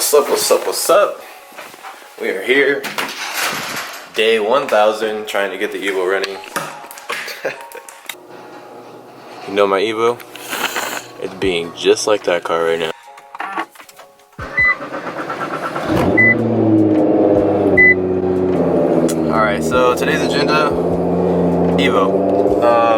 What's up, what's up, what's up? We are here, day 1000, trying to get the Evo running. You know my Evo? It's being just like that car right now. Alright, so today's agenda, Evo.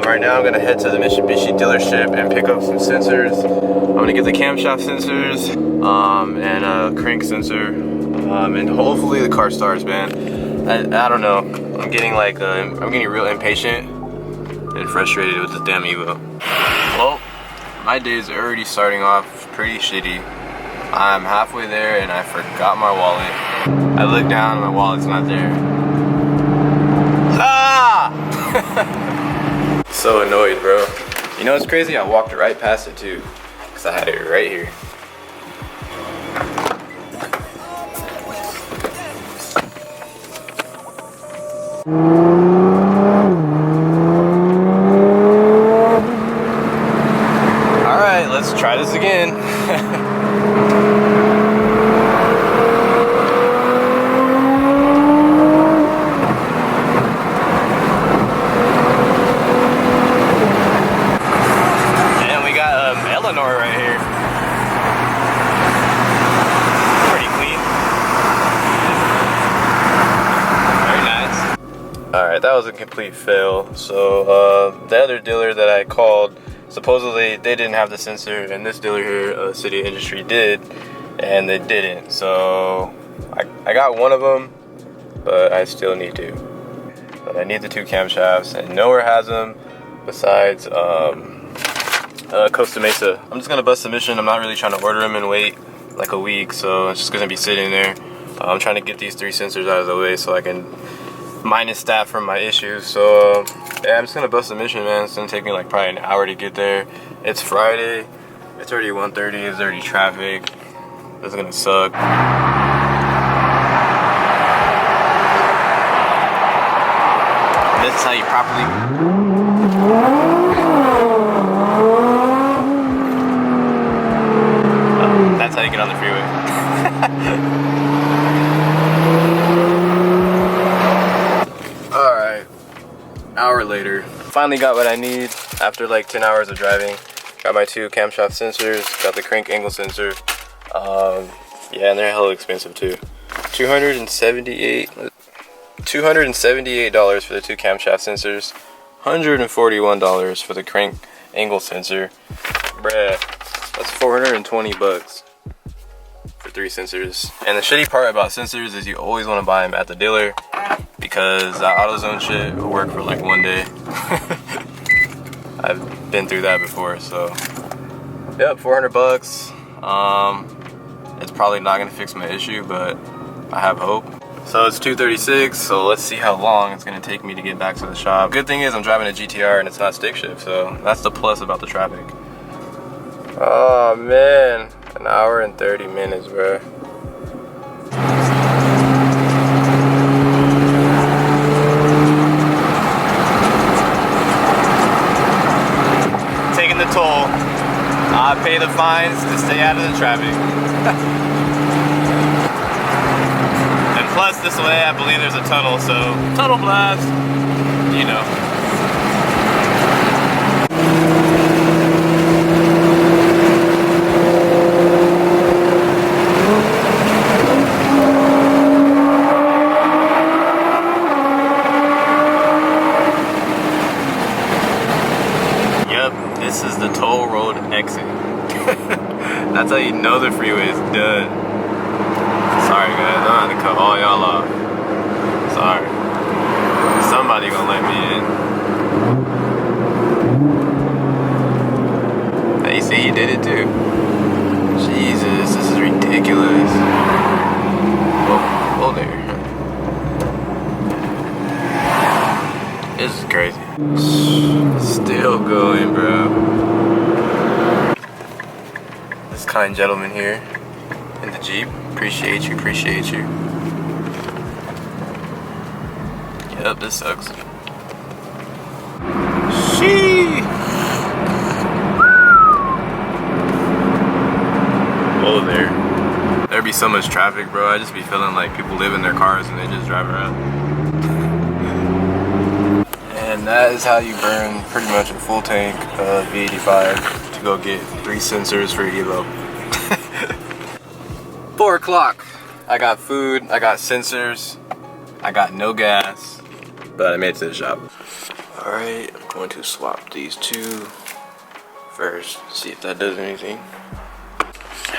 Right now I'm gonna head to the Mitsubishi dealership and pick up some sensors. I'm gonna get the camshaft sensors, and a crank sensor, and hopefully the car starts, man. I don't know. I'm getting real impatient and frustrated with this damn Evo. Well, my day is already starting off pretty shitty. I'm halfway there and I forgot my wallet. I look down and my wallet's not there. Ah! So annoyed, bro. You know what's crazy? I walked right past it too, because I had it right here. Alright, let's try this again. Right here. Pretty clean. Very nice. Alright, that was a complete fail. So the other dealer that I called, supposedly they didn't have the sensor, and this dealer here, City Industry, did, and they didn't. So I got one of them, but I still need two. But I need the two camshafts, and nowhere has them besides Costa Mesa. I'm just gonna bust the mission. I'm not really trying to order them and wait like a week, so it's just gonna be sitting there. I'm trying to get these three sensors out of the way so I can minus that from my issues. So yeah, I'm just gonna bust the mission, man. It's gonna take me like probably an hour to get there. It's Friday. It's already 1:30. There's already traffic. This is gonna suck. This is how you properly. That's how you get on the freeway. Alright, hour later. Finally got what I need after like 10 hours of driving. Got my two camshaft sensors, got the crank angle sensor. Yeah, and they're hella expensive too. $278 for the two camshaft sensors. $141 for the crank angle sensor. Bruh, that's 420 bucks. For three sensors. And the shitty part about sensors is you always want to buy them at the dealer, because that AutoZone shit will work for like one day. I've been through that before, so yep, 400 bucks. It's probably not gonna fix my issue, but I have hope. So it's 2:36, so let's see how long it's gonna take me to get back to the shop. Good thing is I'm driving a GTR and it's not stick shift, so that's the plus about the traffic. Oh man, an hour and 30 minutes, bro. Taking the toll. I pay the fines to stay out of the traffic. And plus, this way I believe there's a tunnel, so tunnel blast, you know. This is the toll road exit. That's how you know the freeway is done. Sorry guys, I'm gonna have to cut all y'all off. Sorry. Somebody gonna let me in. Hey, you see he did it too. Jesus, this is ridiculous. Whoa there. This is crazy. Still going, bro. This kind gentleman here in the Jeep. Appreciate you, appreciate you. Yep, this sucks. Sheesh. Whoa there. There be so much traffic, bro. I just be feeling like people live in their cars and they just drive around. And that is how you burn pretty much a full tank of V85 to go get 3 sensors for Evo. 4 o'clock. I got food, I got sensors, I got no gas, but I made it to the shop. Alright, I'm going to swap these two first, see if that does anything.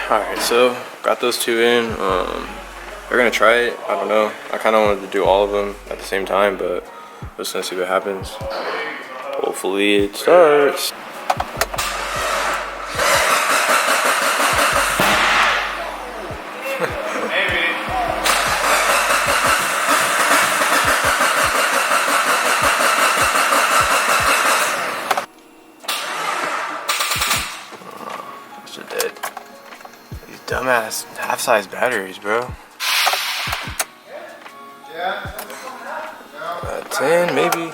Alright, so got those two in. We're gonna try it. I don't know. I kind of wanted to do all of them at the same time, but we're just gonna see what happens. Hopefully it starts. Dead. These dumbass half-size batteries, bro. 10 maybe.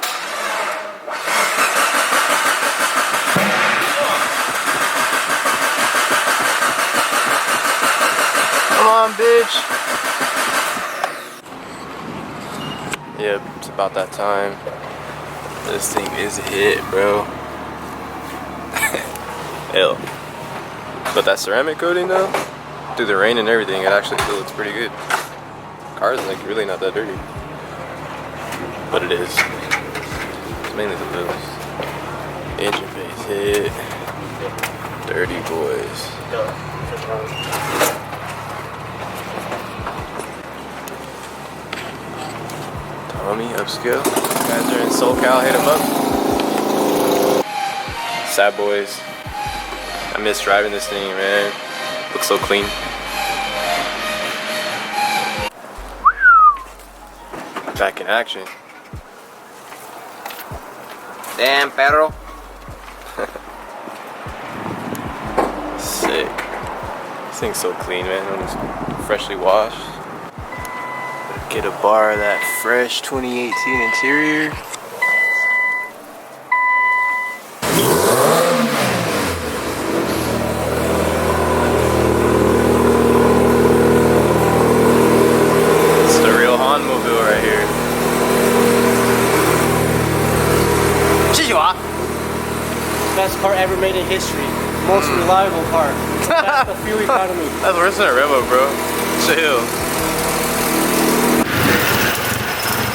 Come on, bitch. Yep, it's about that time. This thing is a hit, bro. Hell. But that ceramic coating though, through the rain and everything, it actually still looks pretty good. Car's like really not that dirty. But it is. It's mainly the wheels. Engine base hit. Dirty boys. Tommy, upscale. You guys are in SoCal, hit them up. Sad boys. I miss driving this thing, man. Looks so clean. Back in action. Damn, perro. Sick. This thing's so clean, man. It's freshly washed. Get a bar of that fresh 2018 interior. Best car ever made in history. Most reliable car. That's the fuel economy. That's worse than a Revo, bro. Chill.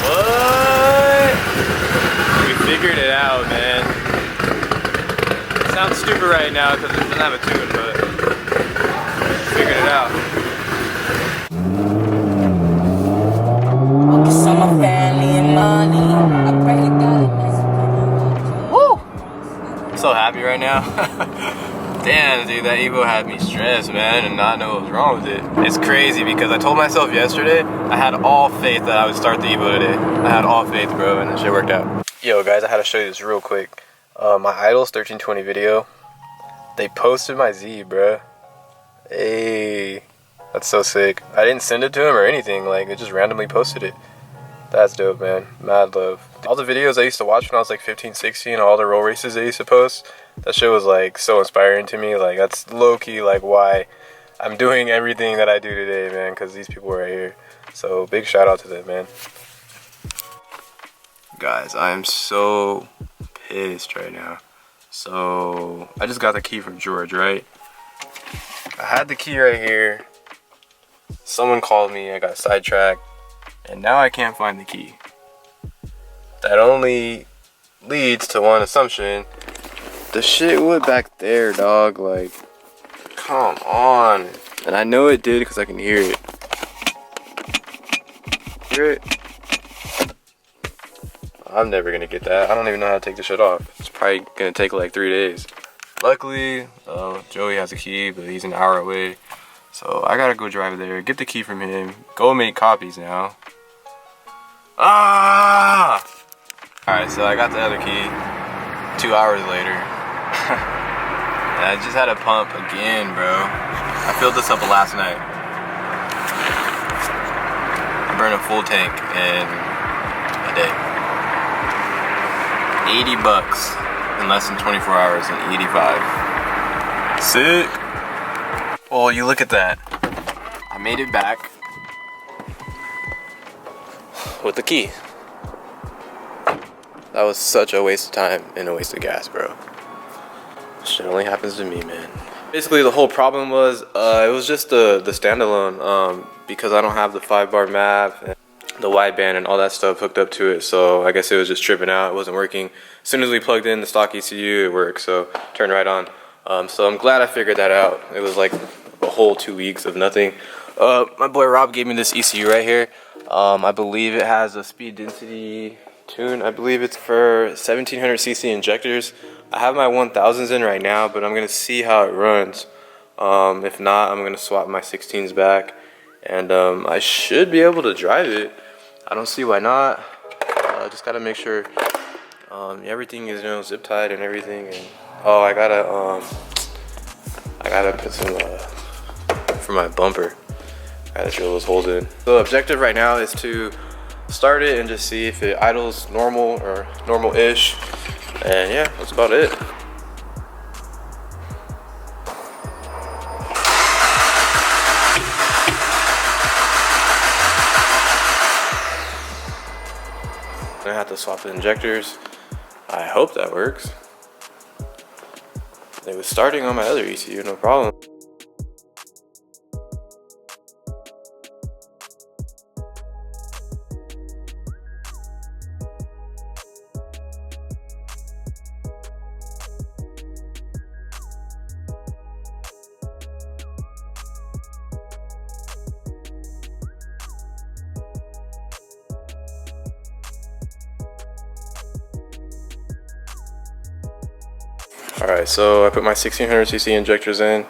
What? We figured it out, man. It sounds stupid right now because it doesn't have a tune, but we figured it out. Summer family and money. I pray to God. So happy right now. Damn, dude, that Evo had me stressed, man, and not know what was wrong with it. It's crazy because I told myself yesterday I had all faith that I would start the Evo today. I had all faith, bro, and the shit worked out. Yo, guys, I had to show you this real quick. My Idols 1320 video, they posted my Z, bro. Hey, that's so sick. I didn't send it to him or anything, like, they just randomly posted it. That's dope, man. Mad love. All the videos I used to watch when I was like 15, 16, all the roll races they used to post, that shit was like so inspiring to me. Like, that's low-key like why I'm doing everything that I do today, man, because these people were right here. So big shout out to them, man. Guys, I am so pissed right now. So I just got the key from George, right? I had the key right here. Someone called me, I got sidetracked. And now I can't find the key. That only leads to one assumption. The shit would back there, dog. Like, come on. And I know it did because I can hear it. Hear it? I'm never gonna get that. I don't even know how to take this shit off. It's probably gonna take like 3 days. Luckily, Joey has a key, but he's an hour away. So I gotta go drive there, get the key from him, go make copies now. Ah! Alright, so I got the other key 2 hours later. And I just had to pump again, bro. I filled this up last night. I burned a full tank in a day. 80 bucks in less than 24 hours in 85. Sick. Oh, you look at that. I made it back with the key. That was such a waste of time and a waste of gas, bro. Shit only happens to me, man. Basically, the whole problem was it was just the standalone because I don't have the 5-bar map and the wideband and all that stuff hooked up to it. So I guess it was just tripping out. It wasn't working. As soon as we plugged in the stock ECU, it worked. So turned right on. So I'm glad I figured that out. It was like a whole 2 weeks of nothing. My boy Rob gave me this ECU right here. I believe it has a speed density tune. I believe it's for 1700cc injectors. I have my 1000s in right now, but I'm gonna see how it runs. If not, I'm gonna swap my 16s back, and I should be able to drive it. I don't see why not. Just gotta make sure everything is, you know, zip tied and everything. And oh, I gotta put some for my bumper. I gotta drill those holes in. So the objective right now is to start it and just see if it idles normal or normal-ish. And yeah, that's about it. I have to swap the injectors. I hope that works. It was starting on my other ECU, no problem. Alright, so I put my 1600cc injectors in.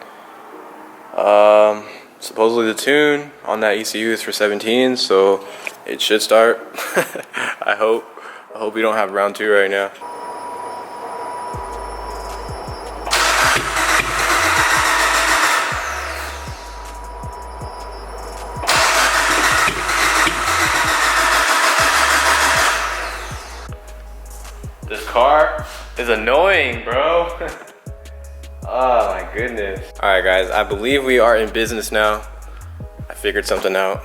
Supposedly the tune on that ECU is for 17, so it should start. I hope we don't have round 2 right now. This car is annoying, bro. Oh my goodness. All right, guys, I believe we are in business now. I figured something out.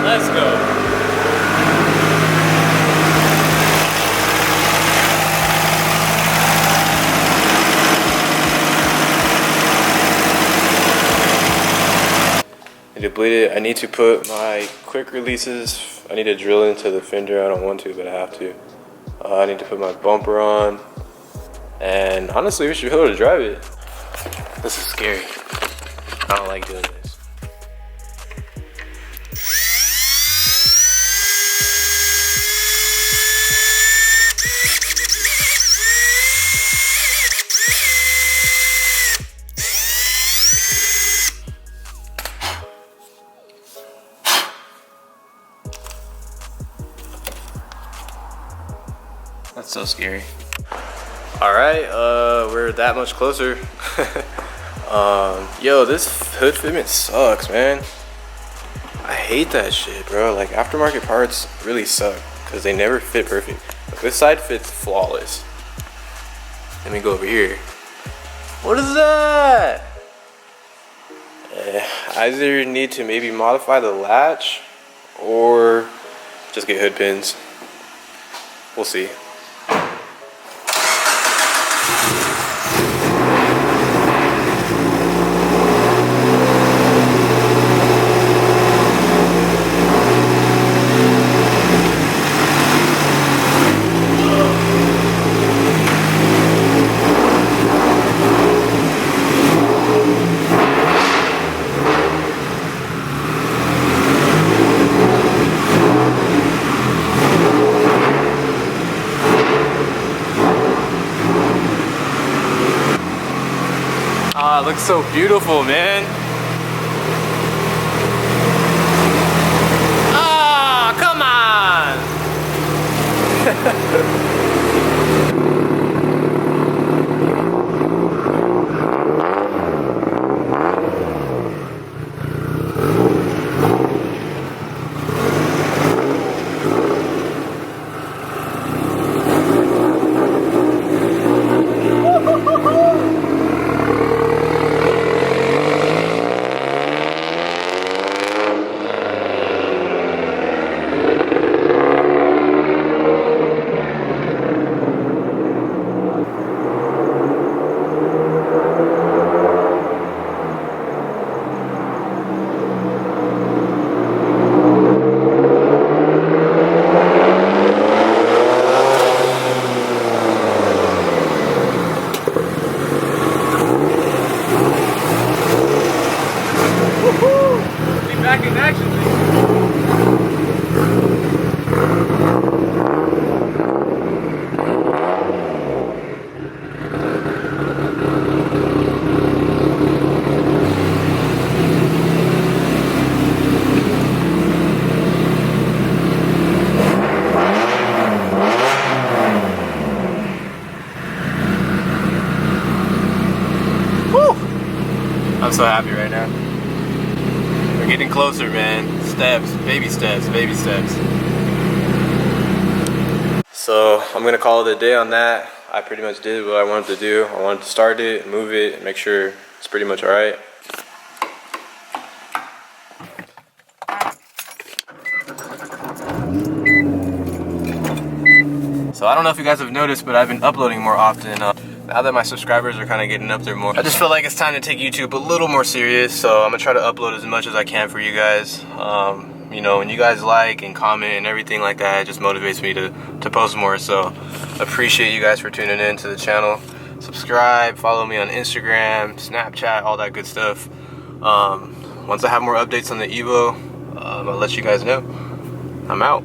Let's go. Depleted. I need to put my quick releases. I need to drill into the fender. I don't want to, but I have to. I need to put my bumper on. And honestly, we should be able to drive it. This is scary. I don't like doing this. That's so scary. All right, we're that much closer. Yo, this hood fitment sucks, man. I hate that shit, bro. Like, aftermarket parts really suck because they never fit perfect. Like, this side fits flawless. Let me go over here. What is that? I either need to maybe modify the latch or just get hood pins. We'll see. looks so beautiful, man. Ah, come on. Back in action, Woo! I'm so happy right now. We're getting closer, man. Steps, baby steps, baby steps. So I'm gonna call it a day on that. I pretty much did what I wanted to do. I wanted to start it, move it, and make sure it's pretty much all right. So I don't know if you guys have noticed, but I've been uploading more often. Now that my subscribers are kind of getting up there more, I just feel like it's time to take YouTube a little more serious. So I'm gonna try to upload as much as I can for you guys. You know, when you guys like and comment and everything like that, it just motivates me to post more. So appreciate you guys for tuning in to the channel. Subscribe, follow me on Instagram, Snapchat, all that good stuff. Once I have more updates on the Evo, I'll let you guys know. I'm out.